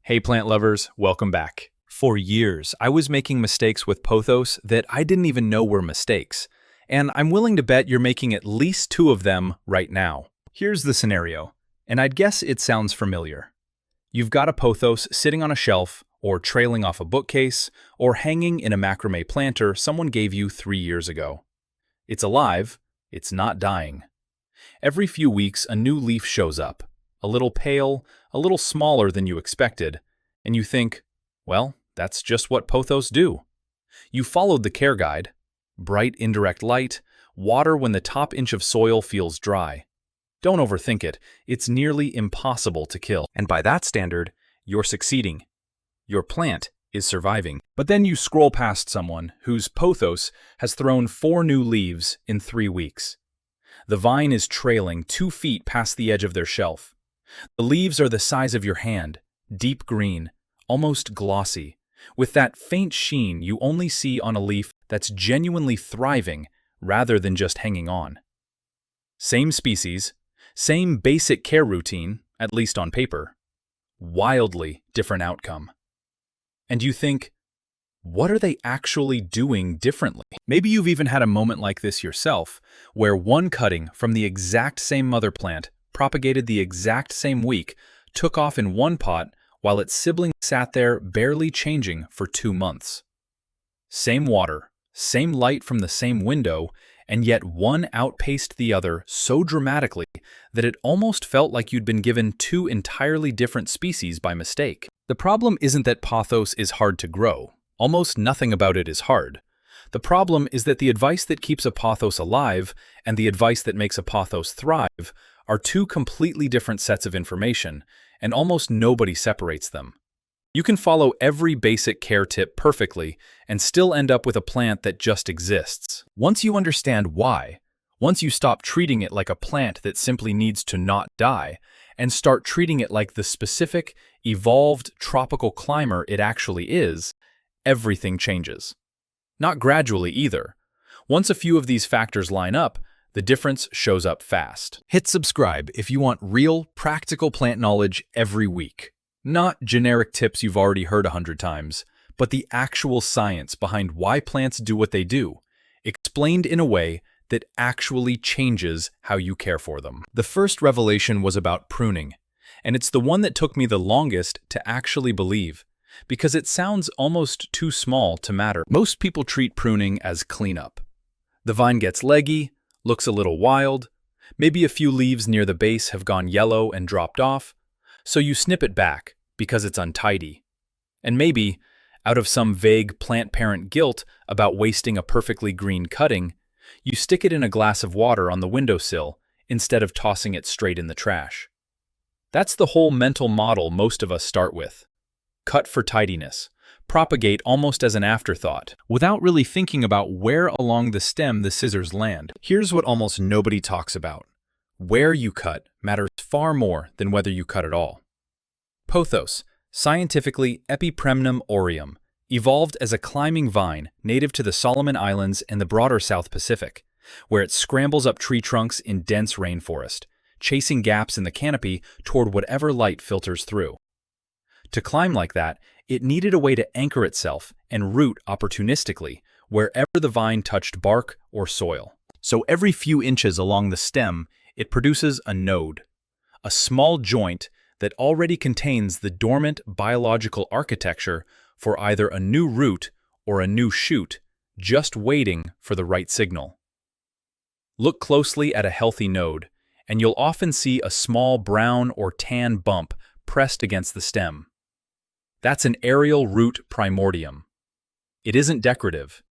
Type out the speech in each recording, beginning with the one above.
Hey plant lovers, welcome back. For years, I was making mistakes with Pothos that I didn't even know were mistakes, and I'm willing to bet you're making at least two of them right now. Here's the scenario, and I'd guess it sounds familiar. You've got a Pothos sitting on a shelf, or trailing off a bookcase, or hanging in a macrame planter someone gave you 3 years ago. It's alive, it's not dying. Every few weeks, a new leaf shows up, a little pale, a little smaller than you expected, and you think, well, that's just what Pothos do. You followed the care guide: bright indirect light, water when the top inch of soil feels dry. Don't overthink it, it's nearly impossible to kill. And by that standard, you're succeeding. Your plant is surviving. But then you scroll past someone whose Pothos has thrown 4 new leaves in 3 weeks. The vine is trailing 2 feet past the edge of their shelf. The leaves are the size of your hand, deep green, almost glossy, with that faint sheen you only see on a leaf that's genuinely thriving rather than just hanging on. Same species, same basic care routine, at least on paper. Wildly different outcome. And you think, what are they actually doing differently? Maybe you've even had a moment like this yourself, where one cutting from the exact same mother plant, propagated the exact same week, took off in one pot while its sibling sat there barely changing for 2 months. Same water, same light from the same window, and yet one outpaced the other so dramatically that it almost felt like you'd been given 2 entirely different species by mistake. The problem isn't that Pothos is hard to grow. Almost nothing about it is hard. The problem is that the advice that keeps a Pothos alive and the advice that makes a Pothos thrive are 2 completely different sets of information, and almost nobody separates them. You can follow every basic care tip perfectly and still end up with a plant that just exists. Once you understand why, once you stop treating it like a plant that simply needs to not die, and start treating it like the specific, evolved tropical climber it actually is, everything changes. Not gradually either. Once a few of these factors line up, the difference shows up fast. Hit subscribe if you want real, practical plant knowledge every week. Not generic tips you've already heard 100 times, but the actual science behind why plants do what they do, explained in a way that actually changes how you care for them. The first revelation was about pruning, and it's the one that took me the longest to actually believe, because it sounds almost too small to matter. Most people treat pruning as cleanup. The vine gets leggy, looks a little wild, maybe a few leaves near the base have gone yellow and dropped off, so you snip it back because it's untidy. And maybe, out of some vague plant parent guilt about wasting a perfectly green cutting, you stick it in a glass of water on the windowsill instead of tossing it straight in the trash. That's the whole mental model most of us start with. Cut for tidiness, propagate almost as an afterthought, without really thinking about where along the stem the scissors land. Here's what almost nobody talks about. Where you cut matters far more than whether you cut at all. Pothos, scientifically Epipremnum aureum, evolved as a climbing vine native to the Solomon Islands and the broader South Pacific, where it scrambles up tree trunks in dense rainforest, chasing gaps in the canopy toward whatever light filters through. To climb like that, it needed a way to anchor itself and root opportunistically wherever the vine touched bark or soil. So every few inches along the stem, it produces a node, a small joint that already contains the dormant biological architecture for either a new root or a new shoot, just waiting for the right signal. Look closely at a healthy node, and you'll often see a small brown or tan bump pressed against the stem. That's an aerial root primordium. It isn't decorative.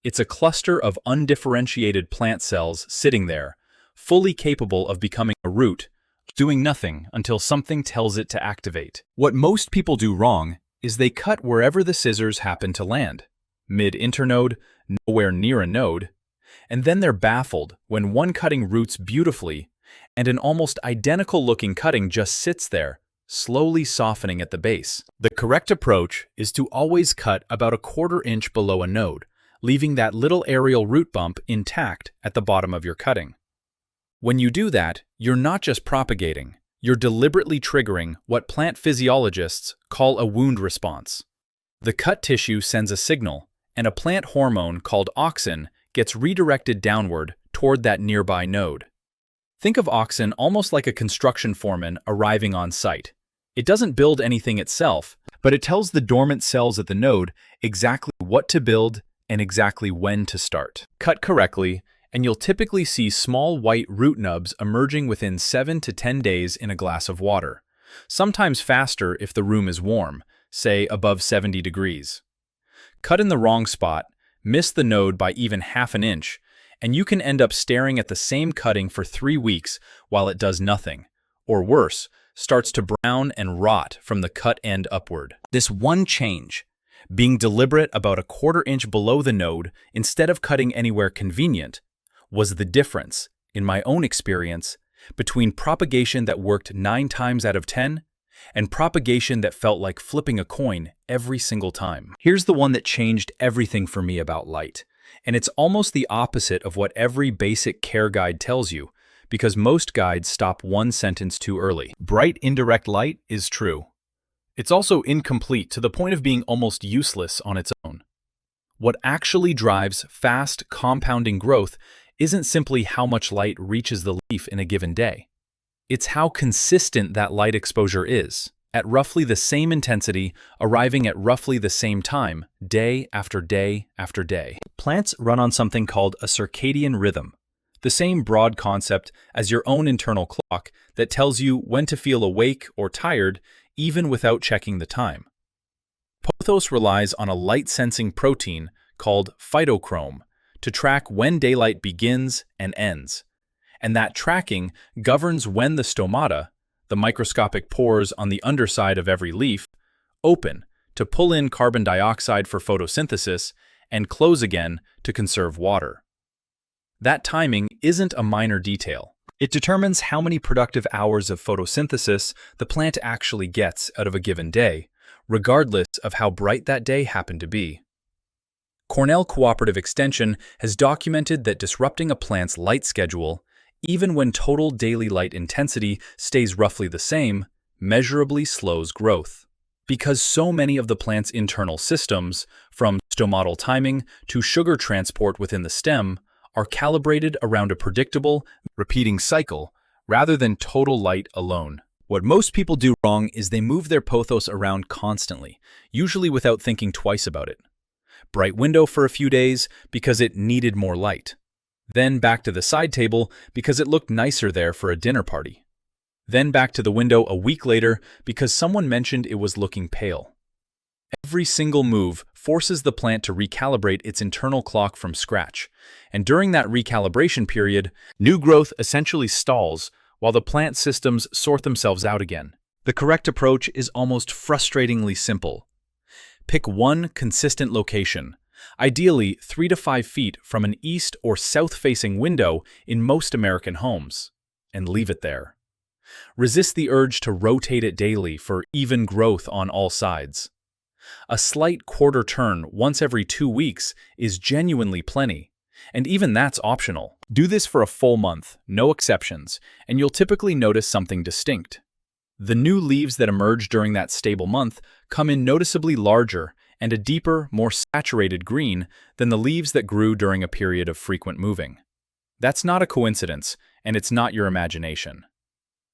It's a cluster of undifferentiated plant cells sitting there, fully capable of becoming a root, doing nothing until something tells it to activate. What most people do wrong is they cut wherever the scissors happen to land, mid-internode, nowhere near a node, and then they're baffled when one cutting roots beautifully and an almost identical-looking cutting just sits there, slowly softening at the base. The correct approach is to always cut about a 1/4 inch below a node, leaving that little aerial root bump intact at the bottom of your cutting. When you do that, you're not just propagating, You're deliberately triggering what plant physiologists call a wound response. The cut tissue sends a signal, and a plant hormone called auxin gets redirected downward toward that nearby node. Think of auxin almost like a construction foreman arriving on site. It doesn't build anything itself, but it tells the dormant cells at the node exactly what to build and exactly when to start. Cut correctly, and you'll typically see small white root nubs emerging within 7 to 10 days in a glass of water, sometimes faster if the room is warm, say above 70 degrees. Cut in the wrong spot, miss the node by even half an inch, and you can end up staring at the same cutting for 3 weeks while it does nothing, or worse, starts to brown and rot from the cut end upward. This one change, being deliberate about a quarter-inch below the node instead of cutting anywhere convenient, was the difference, in my own experience, between propagation that worked 9 times out of 10 and propagation that felt like flipping a coin every single time. Here's the one that changed everything for me about light, and it's almost the opposite of what every basic care guide tells you, because most guides stop one sentence too early. Bright indirect light is true. It's also incomplete to the point of being almost useless on its own. What actually drives fast, compounding growth isn't simply how much light reaches the leaf in a given day. It's how consistent that light exposure is, at roughly the same intensity, arriving at roughly the same time, day after day after day. Plants run on something called a circadian rhythm, the same broad concept as your own internal clock that tells you when to feel awake or tired even without checking the time. Pothos relies on a light-sensing protein called phytochrome to track when daylight begins and ends, and that tracking governs when the stomata, the microscopic pores on the underside of every leaf, open to pull in carbon dioxide for photosynthesis and close again to conserve water. That timing isn't a minor detail. It determines how many productive hours of photosynthesis the plant actually gets out of a given day, regardless of how bright that day happened to be. Cornell Cooperative Extension has documented that disrupting a plant's light schedule, even when total daily light intensity stays roughly the same, measurably slows growth. Because so many of the plant's internal systems, from stomatal timing to sugar transport within the stem, are calibrated around a predictable, repeating cycle rather than total light alone. What most people do wrong is they move their pothos around constantly, usually without thinking twice about it. Bright window for a few days because it needed more light. Then back to the side table because it looked nicer there for a dinner party. Then back to the window a week later because someone mentioned it was looking pale. Every single move forces the plant to recalibrate its internal clock from scratch, and during that recalibration period, new growth essentially stalls while the plant systems sort themselves out again. The correct approach is almost frustratingly simple. Pick one consistent location, ideally 3 to 5 feet from an east or south-facing window in most American homes, and leave it there. Resist the urge to rotate it daily for even growth on all sides. A slight quarter turn once every 2 weeks is genuinely plenty, and even that's optional. Do this for a full month, no exceptions, and you'll typically notice something distinct. The new leaves that emerge during that stable month come in noticeably larger and a deeper, more saturated green than the leaves that grew during a period of frequent moving. That's not a coincidence, and it's not your imagination.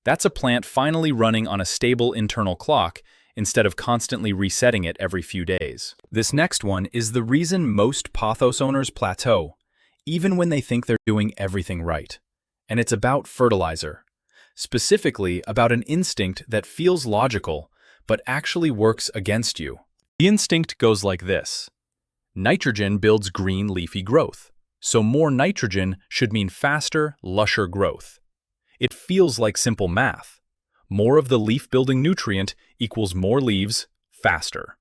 That's a plant finally running on a stable internal clock instead of constantly resetting it every few days. This next one is the reason most pothos owners plateau, even when they think they're doing everything right. And it's about fertilizer. Specifically about an instinct that feels logical, but actually works against you. The instinct goes like this. Nitrogen builds green leafy growth, so more nitrogen should mean faster, lusher growth. It feels like simple math. More of the leaf-building nutrient equals more leaves, faster.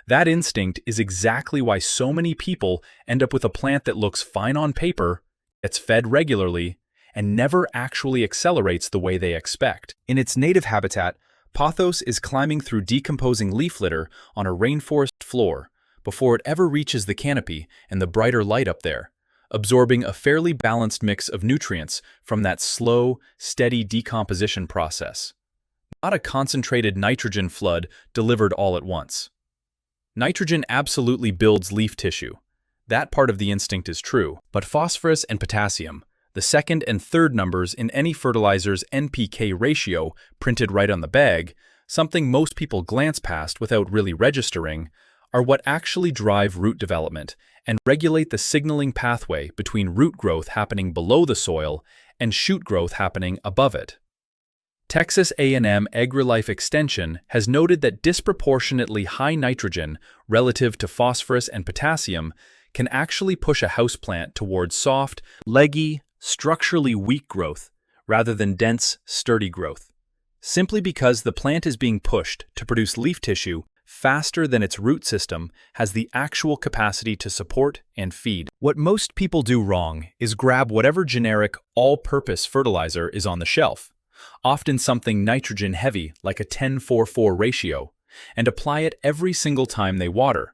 That instinct is exactly why so many people end up with a plant that looks fine on paper, gets fed regularly, and never actually accelerates the way they expect. In its native habitat, pothos is climbing through decomposing leaf litter on a rainforest floor before it ever reaches the canopy and the brighter light up there, absorbing a fairly balanced mix of nutrients from that slow, steady decomposition process. Not a concentrated nitrogen flood delivered all at once. Nitrogen absolutely builds leaf tissue. That part of the instinct is true. But phosphorus and potassium, the second and third numbers in any fertilizer's NPK ratio printed right on the bag, something most people glance past without really registering, are what actually drive root development and regulate the signaling pathway between root growth happening below the soil and shoot growth happening above it. Texas A&M AgriLife Extension has noted that disproportionately high nitrogen relative to phosphorus and potassium can actually push a houseplant towards soft, leggy, structurally weak growth rather than dense, sturdy growth, simply because the plant is being pushed to produce leaf tissue faster than its root system has the actual capacity to support and feed. What most people do wrong is grab whatever generic, all-purpose fertilizer is on the shelf, often something nitrogen-heavy like a 10-4-4 ratio, and apply it every single time they water,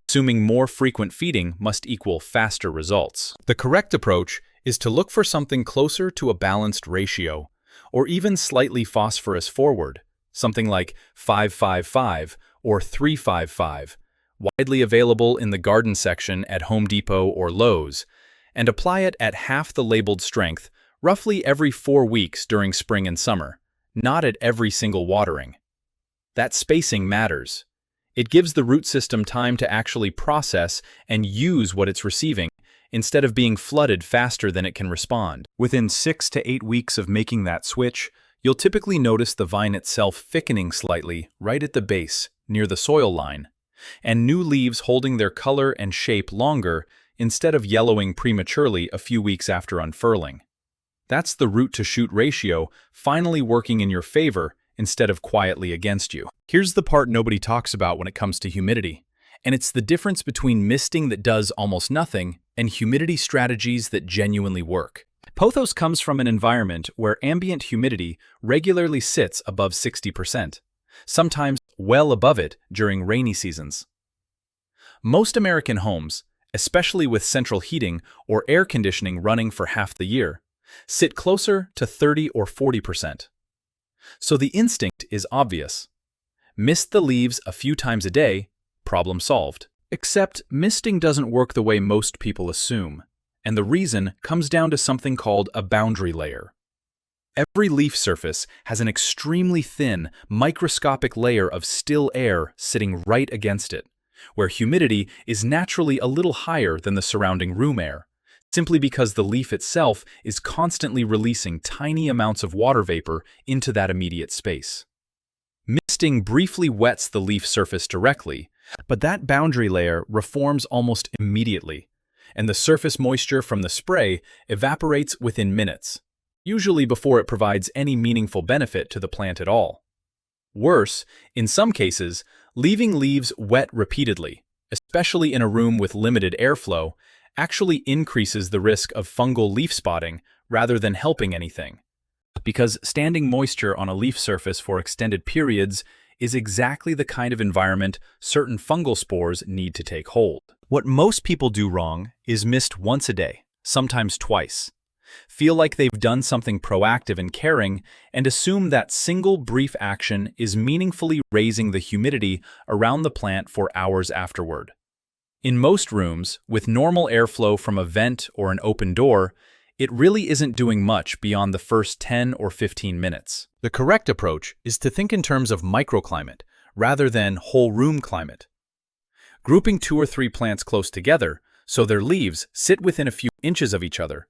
assuming more frequent feeding must equal faster results. The correct approach is to look for something closer to a balanced ratio, or even slightly phosphorus forward, something like 5-5-5 or 3-5-5, widely available in the garden section at Home Depot or Lowe's, and apply it at half the labeled strength roughly every 4 weeks during spring and summer, not at every single watering. That spacing matters. It gives the root system time to actually process and use what it's receiving, instead of being flooded faster than it can respond. Within 6 to 8 weeks of making that switch, you'll typically notice the vine itself thickening slightly right at the base, near the soil line, and new leaves holding their color and shape longer instead of yellowing prematurely a few weeks after unfurling. That's the root-to-shoot ratio finally working in your favor instead of quietly against you. Here's the part nobody talks about when it comes to humidity, and it's the difference between misting that does almost nothing and humidity strategies that genuinely work. Pothos comes from an environment where ambient humidity regularly sits above 60%, sometimes well above it during rainy seasons. Most American homes, especially with central heating or air conditioning running for half the year, sit closer to 30 or 40%. So the instinct is obvious. Mist the leaves a few times a day, problem solved. Except misting doesn't work the way most people assume, and the reason comes down to something called a boundary layer. Every leaf surface has an extremely thin, microscopic layer of still air sitting right against it, where humidity is naturally a little higher than the surrounding room air, simply because the leaf itself is constantly releasing tiny amounts of water vapor into that immediate space. Misting briefly wets the leaf surface directly, but that boundary layer reforms almost immediately, and the surface moisture from the spray evaporates within minutes, usually before it provides any meaningful benefit to the plant at all. Worse, in some cases, leaving leaves wet repeatedly, especially in a room with limited airflow, actually increases the risk of fungal leaf spotting rather than helping anything, because standing moisture on a leaf surface for extended periods is exactly the kind of environment certain fungal spores need to take hold. What most people do wrong is mist once a day, sometimes twice, feel like they've done something proactive and caring, and assume that single brief action is meaningfully raising the humidity around the plant for hours afterward. In most rooms, with normal airflow from a vent or an open door, it really isn't doing much beyond the first 10 or 15 minutes. The correct approach is to think in terms of microclimate rather than whole room climate. Grouping 2 or 3 plants close together so their leaves sit within a few inches of each other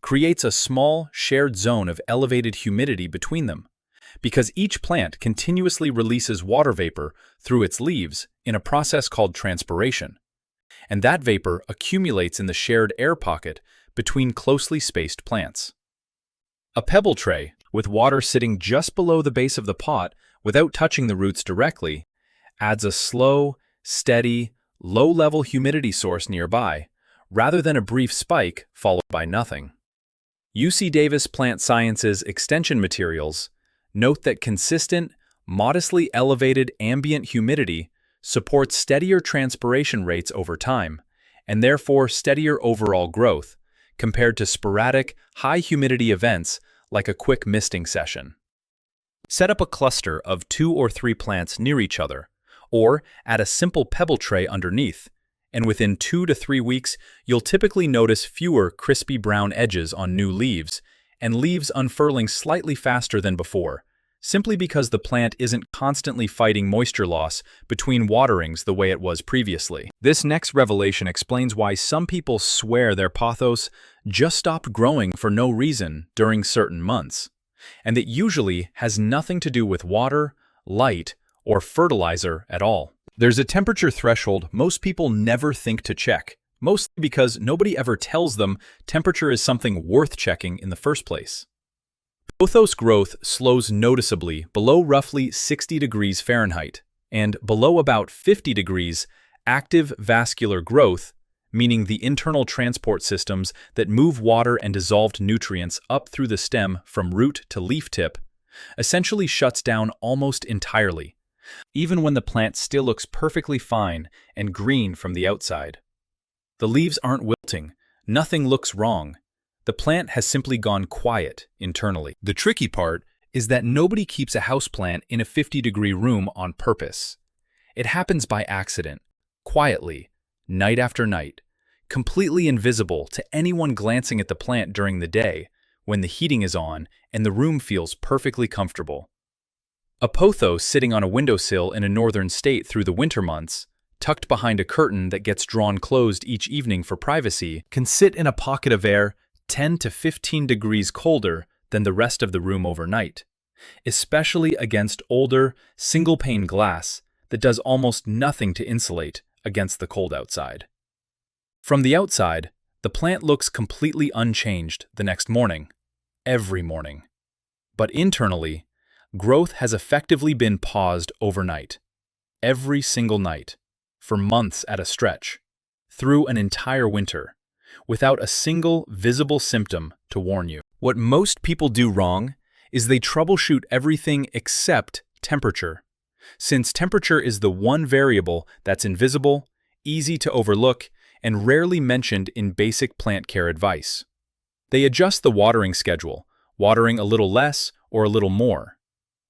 creates a small, shared zone of elevated humidity between them, because each plant continuously releases water vapor through its leaves in a process called transpiration, and that vapor accumulates in the shared air pocket between closely spaced plants. A pebble tray, with water sitting just below the base of the pot without touching the roots directly, adds a slow, steady, low-level humidity source nearby, rather than a brief spike followed by nothing. UC Davis Plant Sciences extension materials note that consistent, modestly elevated ambient humidity supports steadier transpiration rates over time and therefore steadier overall growth, compared to sporadic, high-humidity events like a quick misting session. Set up a cluster of 2 or 3 plants near each other, or add a simple pebble tray underneath, and within 2 to 3 weeks, you'll typically notice fewer crispy brown edges on new leaves, and leaves unfurling slightly faster than before, simply because the plant isn't constantly fighting moisture loss between waterings the way it was previously. This next revelation explains why some people swear their pothos just stopped growing for no reason during certain months, and it usually has nothing to do with water, light, or fertilizer at all. There's a temperature threshold most people never think to check, mostly because nobody ever tells them temperature is something worth checking in the first place. Pothos growth slows noticeably below roughly 60 degrees Fahrenheit, and below about 50 degrees, active vascular growth, meaning the internal transport systems that move water and dissolved nutrients up through the stem from root to leaf tip, essentially shuts down almost entirely, even when the plant still looks perfectly fine and green from the outside. The leaves aren't wilting, nothing looks wrong. The plant has simply gone quiet internally. The tricky part is that nobody keeps a houseplant in a 50-degree room on purpose. It happens by accident, quietly, night after night, completely invisible to anyone glancing at the plant during the day when the heating is on and the room feels perfectly comfortable. A pothos sitting on a windowsill in a northern state through the winter months, tucked behind a curtain that gets drawn closed each evening for privacy, can sit in a pocket of air 10 to 15 degrees colder than the rest of the room overnight, especially against older, single-pane glass that does almost nothing to insulate against the cold outside. From the outside, the plant looks completely unchanged the next morning, every morning. But internally, growth has effectively been paused overnight, every single night, for months at a stretch, through an entire winter, without a single visible symptom to warn you. What most people do wrong is they troubleshoot everything except temperature, since temperature is the one variable that's invisible, easy to overlook, and rarely mentioned in basic plant care advice. They adjust the watering schedule, watering a little less or a little more.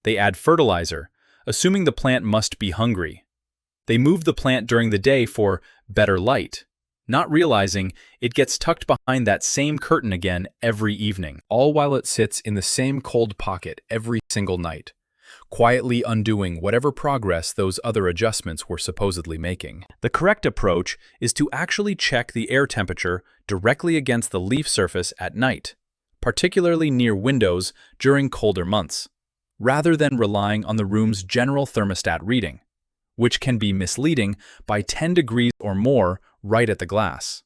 They add fertilizer, assuming the plant must be hungry. They move the plant during the day for better light, not realizing it gets tucked behind that same curtain again every evening, all while it sits in the same cold pocket every single night, quietly undoing whatever progress those other adjustments were supposedly making. The correct approach is to actually check the air temperature directly against the leaf surface at night, particularly near windows during colder months, rather than relying on the room's general thermostat reading, which can be misleading by 10 degrees or more right at the glass.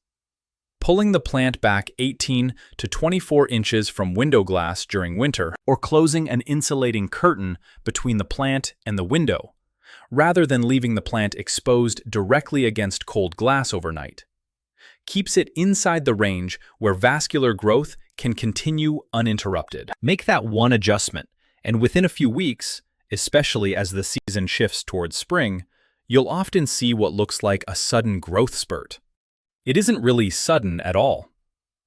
Pulling the plant back 18 to 24 inches from window glass during winter, or closing an insulating curtain between the plant and the window, rather than leaving the plant exposed directly against cold glass overnight, keeps it inside the range where vascular growth can continue uninterrupted. Make that one adjustment, and within a few weeks, especially as the season shifts towards spring, you'll often see what looks like a sudden growth spurt. It isn't really sudden at all.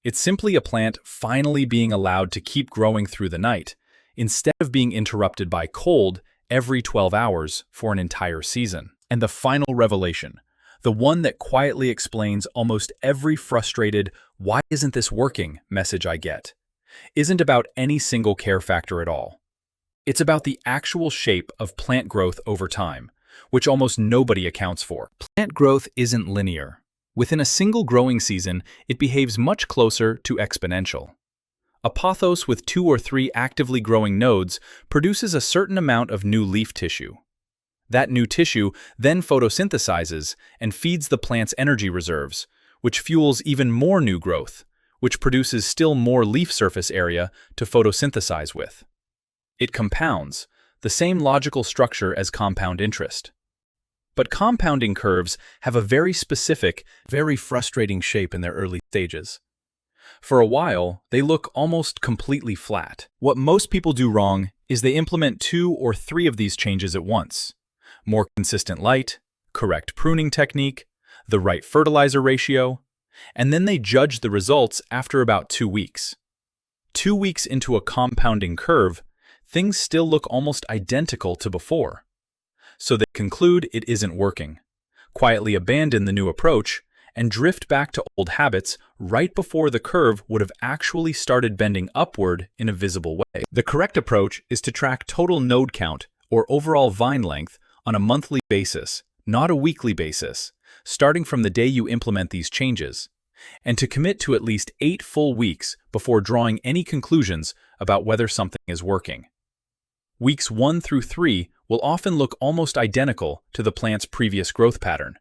It's simply a plant finally being allowed to keep growing through the night, instead of being interrupted by cold every 12 hours for an entire season. And the final revelation, the one that quietly explains almost every frustrated "why isn't this working" message I get, isn't about any single care factor at all. It's about the actual shape of plant growth over time, which almost nobody accounts for. Plant growth isn't linear. Within a single growing season, it behaves much closer to exponential. A pothos with 2 or 3 actively growing nodes produces a certain amount of new leaf tissue. That new tissue then photosynthesizes and feeds the plant's energy reserves, which fuels even more new growth, which produces still more leaf surface area to photosynthesize with. It compounds, the same logical structure as compound interest. But compounding curves have a very specific, very frustrating shape in their early stages. For a while, they look almost completely flat. What most people do wrong is they implement 2 or 3 of these changes at once. More consistent light, correct pruning technique, the right fertilizer ratio, and then they judge the results after about 2 weeks. 2 weeks into a compounding curve, things still look almost identical to before. So they conclude it isn't working, quietly abandon the new approach, and drift back to old habits right before the curve would have actually started bending upward in a visible way. The correct approach is to track total node count or overall vine length on a monthly basis, not a weekly basis, starting from the day you implement these changes, and to commit to at least 8 full weeks before drawing any conclusions about whether something is working. Weeks 1 through 3 will often look almost identical to the plant's previous growth pattern,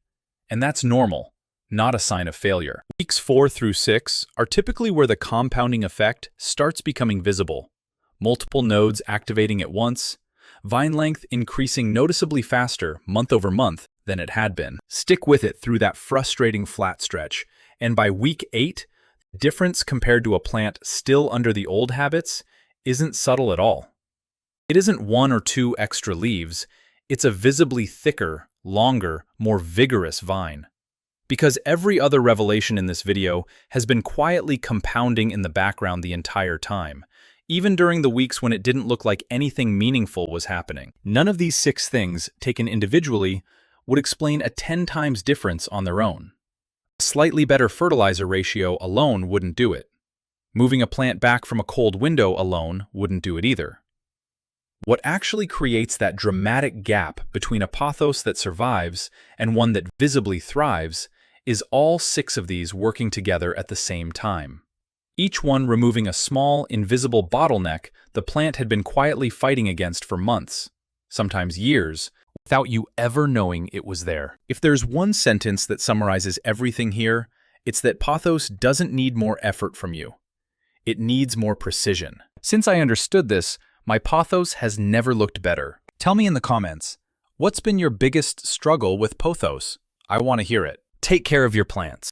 and that's normal, not a sign of failure. Weeks 4 through 6 are typically where the compounding effect starts becoming visible. Multiple nodes activating at once, vine length increasing noticeably faster month over month than it had been. Stick with it through that frustrating flat stretch, and by week 8, the difference compared to a plant still under the old habits isn't subtle at all. It isn't 1 or 2 extra leaves, it's a visibly thicker, longer, more vigorous vine. Because every other revelation in this video has been quietly compounding in the background the entire time, even during the weeks when it didn't look like anything meaningful was happening. None of these 6 things, taken individually, would explain a 10 times difference on their own. A slightly better fertilizer ratio alone wouldn't do it. Moving a plant back from a cold window alone wouldn't do it either. What actually creates that dramatic gap between a pothos that survives and one that visibly thrives is all 6 of these working together at the same time. Each one removing a small, invisible bottleneck the plant had been quietly fighting against for months, sometimes years, without you ever knowing it was there. If there's one sentence that summarizes everything here, it's that pothos doesn't need more effort from you. It needs more precision. Since I understood this, my pothos has never looked better. Tell me in the comments, what's been your biggest struggle with pothos? I want to hear it. Take care of your plants.